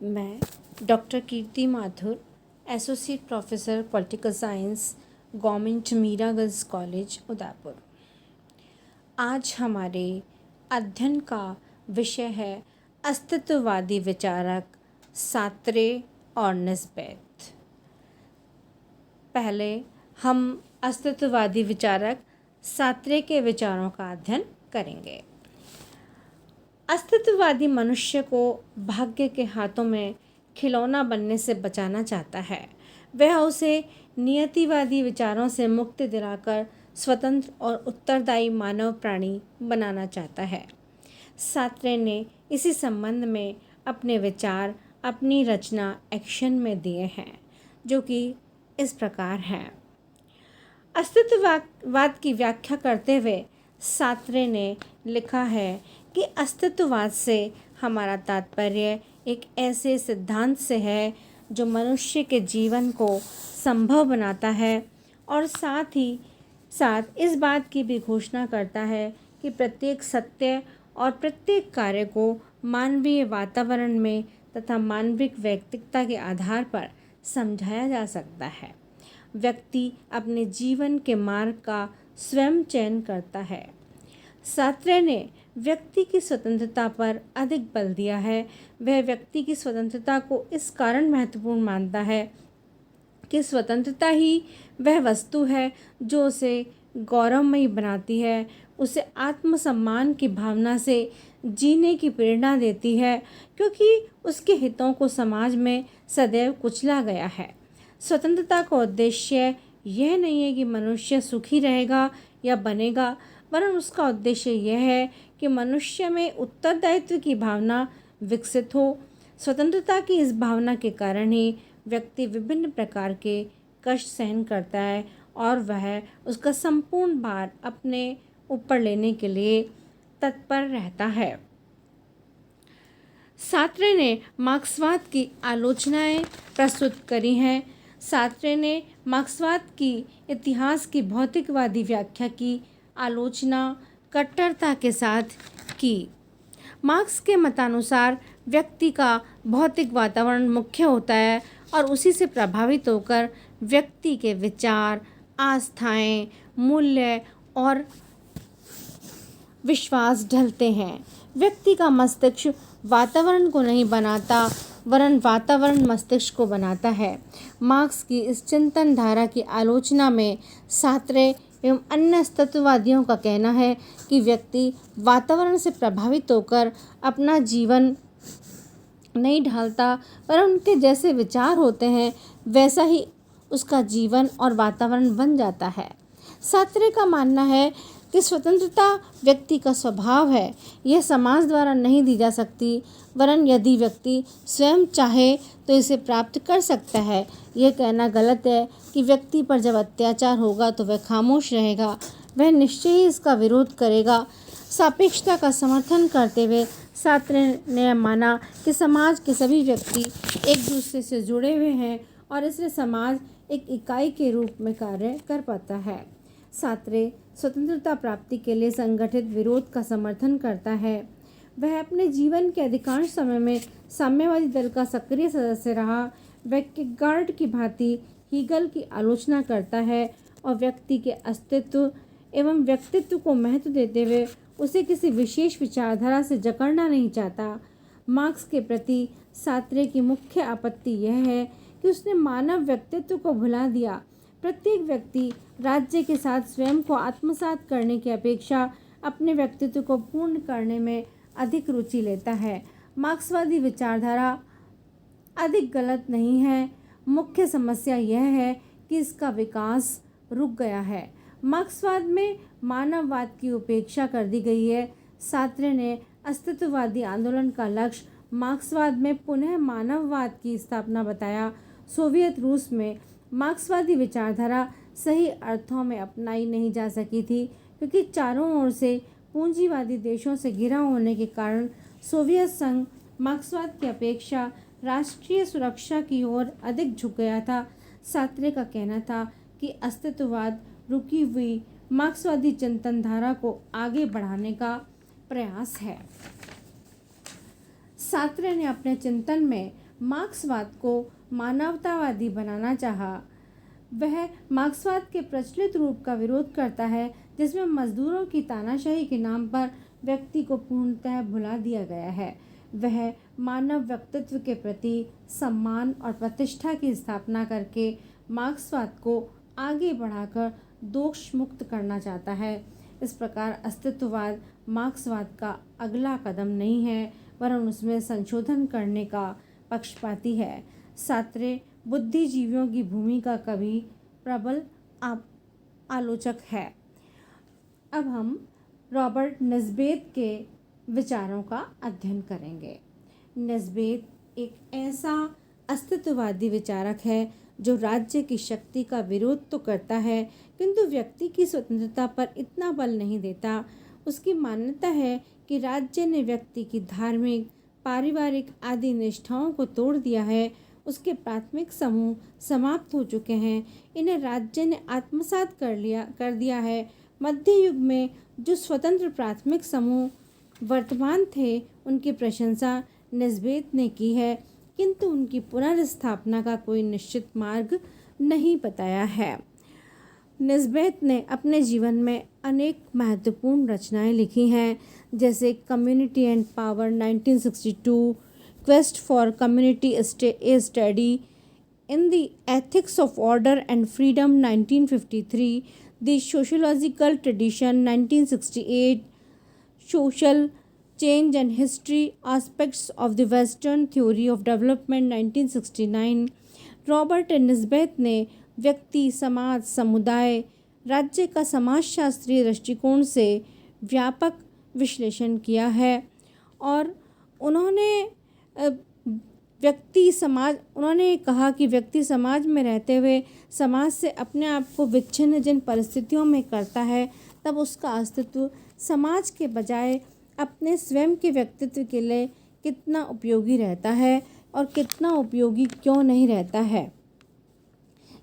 मैं doctor Kirti Mathur, associate professor political science, government Meera girls college Udaipur. आज हमारे अध्ययन का विषय है अस्तित्ववादी विचारक सात्रे और निस्बेत। पहले हम अस्तित्ववादी विचारक सात्रे के विचारों का अध्ययन करेंगे। अस्तित्ववादी मनुष्य को भाग्य के हाथों में खिलौना बनने से बचाना चाहता है। वह उसे नियतिवादी विचारों से मुक्ति दिलाकर स्वतंत्र और उत्तरदायी मानव प्राणी बनाना चाहता है। सात्रे ने इसी संबंध में अपने विचार अपनी रचना एक्शन में दिए हैं, जो कि इस प्रकार हैं। अस्तित्ववाद की व्याख्या करते हुए सात्रे ने लिखा है कि अस्तित्ववाद से हमारा तात्पर्य एक ऐसे सिद्धांत से है जो मनुष्य के जीवन को संभव बनाता है और साथ ही साथ इस बात की भी घोषणा करता है कि प्रत्येक सत्य और प्रत्येक कार्य को मानवीय वातावरण में तथा मानविक व्यक्तित्व के आधार पर समझाया जा सकता है। व्यक्ति अपने जीवन के मार्ग का स्वयं चयन करता है। सात्रे ने व्यक्ति की स्वतंत्रता पर अधिक बल दिया है। वह व्यक्ति की स्वतंत्रता को इस कारण महत्वपूर्ण मानता है कि स्वतंत्रता ही वह वस्तु है जो उसे गौरवमयी बनाती है, उसे आत्मसम्मान की भावना से जीने की प्रेरणा देती है, क्योंकि उसके हितों को समाज में सदैव कुचला गया है। स्वतंत्रता का उद्देश्य यह नहीं है कि मनुष्य सुखी रहेगा या बनेगा, वरन उसका उद्देश्य यह है कि मनुष्य में उत्तरदायित्व की भावना विकसित हो। स्वतंत्रता की इस भावना के कारण ही व्यक्ति विभिन्न प्रकार के कष्ट सहन करता है और वह उसका संपूर्ण भार अपने ऊपर लेने के लिए तत्पर रहता है। सात्रे ने मार्क्सवाद की आलोचनाएं प्रस्तुत करी हैं। सात्रे ने मार्क्सवाद की इतिहास की भौतिकवादी व्याख्या की आलोचना कट्टरता के साथ की। मार्क्स के मतानुसार व्यक्ति का भौतिक वातावरण मुख्य होता है और उसी से प्रभावित होकर व्यक्ति के विचार, आस्थाएं, मूल्य और विश्वास ढलते हैं। व्यक्ति का मस्तिष्क वातावरण को नहीं बनाता, वरन वातावरण मस्तिष्क को बनाता है। मार्क्स की इस चिंतन धारा की आलोचना में सात्रे एवं अन्य अस्तित्ववादियों का कहना है कि व्यक्ति वातावरण से प्रभावित होकर अपना जीवन नहीं ढालता, पर उनके जैसे विचार होते हैं वैसा ही उसका जीवन और वातावरण बन जाता है। सात्रे का मानना है कि स्वतंत्रता व्यक्ति का स्वभाव है, यह समाज द्वारा नहीं दी जा सकती, वरन यदि व्यक्ति स्वयं चाहे तो इसे प्राप्त कर सकता है। यह कहना गलत है कि व्यक्ति पर जब अत्याचार होगा तो वह खामोश रहेगा, वह निश्चय ही इसका विरोध करेगा। सापेक्षता का समर्थन करते हुए सात्रे ने माना कि समाज के सभी व्यक्ति एक दूसरे से जुड़े हुए हैं और इसलिए समाज एक इकाई के रूप में कार्य कर पाता है। सात्रे स्वतंत्रता प्राप्ति के लिए संगठित विरोध का समर्थन करता है। वह अपने जीवन के अधिकांश समय में साम्यवादी दल का सक्रिय सदस्य रहा। वह किरकेगार्ड की भांति हीगल की आलोचना करता है और व्यक्ति के अस्तित्व एवं व्यक्तित्व को महत्व देते हुए उसे किसी विशेष विचारधारा से जकड़ना नहीं चाहता। मार्क्स के प्रति सात्रे की मुख्य आपत्ति यह है कि उसने मानव व्यक्तित्व को भुला दिया। प्रत्येक व्यक्ति राज्य के साथ स्वयं को आत्मसात करने की अपेक्षा अपने व्यक्तित्व को पूर्ण करने में अधिक रुचि लेता है। मार्क्सवादी विचारधारा अधिक गलत नहीं है, मुख्य समस्या यह है कि इसका विकास रुक गया है। मार्क्सवाद में मानववाद की उपेक्षा कर दी गई है। सात्रे ने अस्तित्ववादी आंदोलन का लक्ष्य मार्क्सवाद में पुनः मानववाद की स्थापना बताया। सोवियत रूस में मार्क्सवादी विचारधारा सही अर्थों में अपनाई नहीं जा सकी थी, क्योंकि चारों ओर से पूंजीवादी देशों से घिरा होने के कारण सोवियत संघ मार्क्सवाद की अपेक्षा राष्ट्रीय सुरक्षा की ओर अधिक झुक गया था। सात्रे का कहना था कि अस्तित्ववाद रुकी हुई मार्क्सवादी चिंतन धारा को आगे बढ़ाने का प्रयास है। सात्रे ने अपने चिंतन में मार्क्सवाद को मानवतावादी बनाना चाहा। वह मार्क्सवाद के प्रचलित रूप का विरोध करता है, जिसमें मजदूरों की तानाशाही के नाम पर व्यक्ति को पूर्णतः भुला दिया गया है। वह मानव व्यक्तित्व के प्रति सम्मान और प्रतिष्ठा की स्थापना करके मार्क्सवाद को आगे बढ़ाकर दोष मुक्त करना चाहता है। इस प्रकार अस्तित्ववाद मार्क्सवाद का अगला कदम नहीं है, वरन उसमें संशोधन करने का पक्षपाती है। सार्त्रे बुद्धिजीवियों की भूमिका का भी प्रबल आलोचक है। अब हम रॉबर्ट निस्बेत के विचारों का अध्ययन करेंगे। निस्बेत एक ऐसा अस्तित्ववादी विचारक है जो राज्य की शक्ति का विरोध तो करता है, किंतु व्यक्ति की स्वतंत्रता पर इतना बल नहीं देता। उसकी मान्यता है कि राज्य ने व्यक्ति की धार्मिक, पारिवारिक आदि निष्ठाओं को तोड़ दिया है। उसके प्राथमिक समूह समाप्त हो चुके हैं, इन्हें राज्य ने आत्मसात कर दिया है। मध्य युग में जो स्वतंत्र प्राथमिक समूह वर्तमान थे, उनकी प्रशंसा निस्बेत ने की है, किंतु उनकी पुनर्स्थापना का कोई निश्चित मार्ग नहीं बताया है। निस्बेत ने अपने जीवन में अनेक महत्वपूर्ण रचनाएं लिखी हैं, जैसे community and power 1962, quest for community a study in the ethics of order and freedom 1953, the sociological tradition 1968, social change and history aspects of the western theory of development 1969। Robert Nisbet ने व्यक्ति, समाज, समुदाय, राज्य का समाजशास्त्रीय दृष्टिकोण से व्यापक विश्लेषण किया है और उन्होंने कहा कि व्यक्ति समाज में रहते हुए समाज से अपने आप को विच्छिन्न जिन परिस्थितियों में करता है, तब उसका अस्तित्व समाज के बजाय अपने स्वयं के व्यक्तित्व के लिए कितना उपयोगी रहता है और कितना उपयोगी क्यों नहीं रहता है।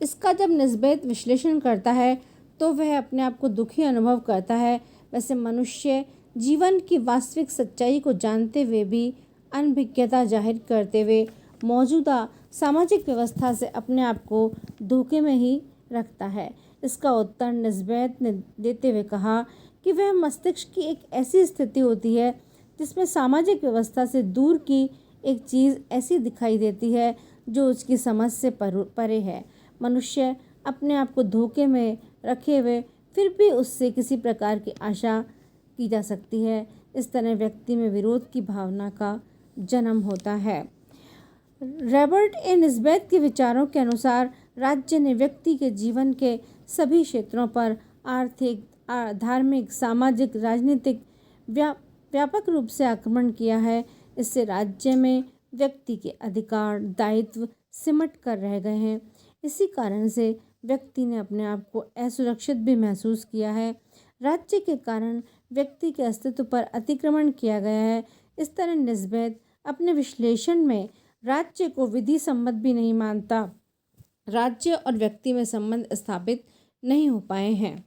इसका जब निस्बेत विश्लेषण करता है तो वह अपने आप को दुखी अनुभव करता है। वैसे मनुष्य जीवन की वास्तविक सच्चाई को जानते हुए भी अनभिज्ञता जाहिर करते हुए मौजूदा सामाजिक व्यवस्था से अपने आप को धोखे में ही रखता है। इसका उत्तर निस्बेत ने देते हुए कहा कि वह मस्तिष्क की एक ऐसी स्थिति होती है जिसमें सामाजिक व्यवस्था से दूर की एक चीज़ ऐसी दिखाई देती है जो उसकी समझ से परे है। मनुष्य अपने आप को धोखे में रखे हुए फिर भी उससे किसी प्रकार की आशा की जा सकती है। इस तरह व्यक्ति में विरोध की भावना का जन्म होता है। रॉबर्ट निस्बेत के विचारों के अनुसार राज्य ने व्यक्ति के जीवन के सभी क्षेत्रों पर आर्थिक, धार्मिक, सामाजिक, राजनीतिक व्यापक रूप से आक्रमण किया है। इससे राज्य में व्यक्ति के अधिकार, दायित्व सिमट कर रह गए हैं। इसी कारण से व्यक्ति ने अपने आप को असुरक्षित भी महसूस किया है। राज्य के कारण व्यक्ति के अस्तित्व पर अतिक्रमण किया गया है। इस तरह निस्बेत अपने विश्लेषण में राज्य को विधि सम्मत भी नहीं मानता। राज्य और व्यक्ति में संबंध स्थापित नहीं हो पाए हैं।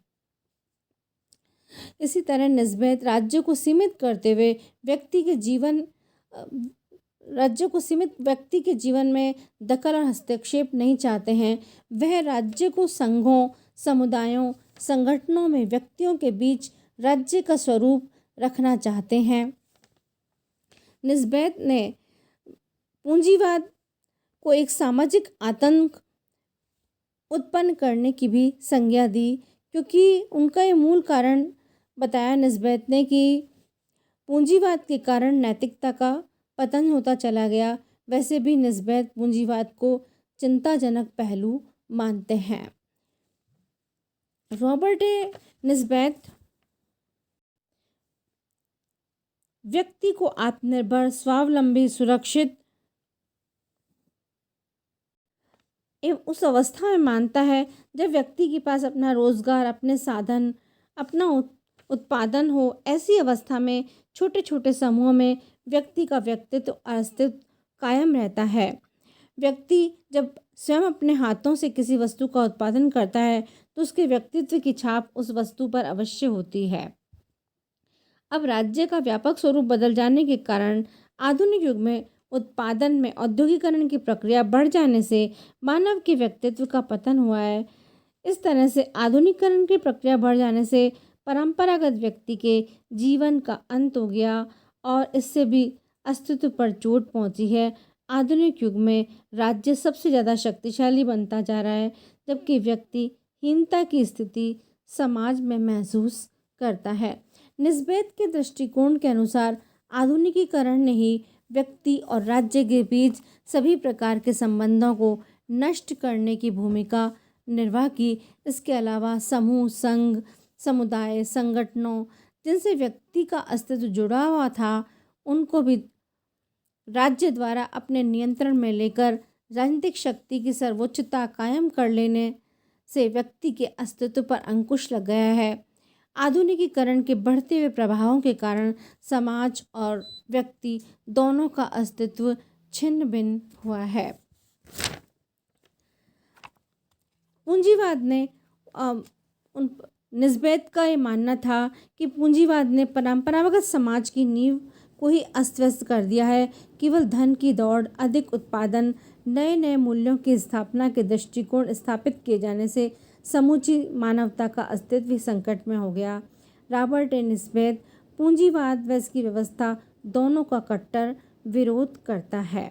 इसी तरह निस्बेत राज्य को सीमित व्यक्ति के जीवन में दखल और हस्तक्षेप नहीं चाहते हैं। वह राज्य को संघों, समुदायों, संगठनों में व्यक्तियों के बीच राज्य का स्वरूप रखना चाहते हैं। निस्बेत ने पूंजीवाद को एक सामाजिक आतंक उत्पन्न करने की भी संज्ञा दी, क्योंकि उनका ये मूल कारण बताया निस्बेत ने कि पूंजीवाद के कारण नैतिकता का पतन होता चला गया। वैसे भी निस्बेत पूंजीवाद को चिंताजनक पहलू मानते हैं। रॉबर्ट निस्बेत व्यक्ति को आत्मनिर्भर, स्वावलंबी, सुरक्षित एवं उस अवस्था में मानता है जब व्यक्ति के पास अपना रोजगार, अपने साधन, अपना उत्पादन हो। ऐसी अवस्था में छोटे छोटे समूहों में व्यक्ति का व्यक्तित्व और अस्तित्व कायम रहता है। व्यक्ति जब स्वयं अपने हाथों से किसी वस्तु का उत्पादन करता है तो उसके व्यक्तित्व की छाप उस वस्तु पर अवश्य होती है। अब राज्य का व्यापक स्वरूप बदल जाने के कारण आधुनिक युग में उत्पादन में औद्योगिकरण की प्रक्रिया बढ़ जाने से मानव के व्यक्तित्व का पतन हुआ है। इस तरह से आधुनिकीकरण की प्रक्रिया बढ़ जाने से परंपरागत व्यक्ति के जीवन का अंत हो गया और इससे भी अस्तित्व पर चोट पहुंची है। आधुनिक युग में राज्य सबसे ज़्यादा शक्तिशाली बनता जा रहा है, जबकि व्यक्ति हीनता की स्थिति समाज में महसूस करता है। निस्बेत के दृष्टिकोण के अनुसार आधुनिकीकरण ने ही व्यक्ति और राज्य के बीच सभी प्रकार के संबंधों को नष्ट करने की भूमिका निर्वाह की। इसके अलावा समूह, संघ, समुदाय, संगठनों जिनसे व्यक्ति का अस्तित्व जुड़ा हुआ था, उनको भी राज्य द्वारा अपने नियंत्रण में लेकर राजनीतिक शक्ति की सर्वोच्चता कायम कर लेने से व्यक्ति के अस्तित्व पर अंकुश लग गया है। आधुनिकीकरण के बढ़ते हुए प्रभावों के कारण समाज और व्यक्ति दोनों का अस्तित्व छिन्न भिन्न हुआ है। पूंजीवाद ने निस्बेत का ये मानना था कि पूंजीवाद ने परंपरागत समाज की नींव को ही अस्त व्यस्त कर दिया है। केवल धन की दौड़, अधिक उत्पादन, नए नए मूल्यों की स्थापना के दृष्टिकोण स्थापित किए जाने से समूची मानवता का अस्तित्व ही संकट में हो गया। रॉबर्ट ए निस्बेत पूंजीवाद व इसकी व्यवस्था दोनों का कट्टर विरोध करता है।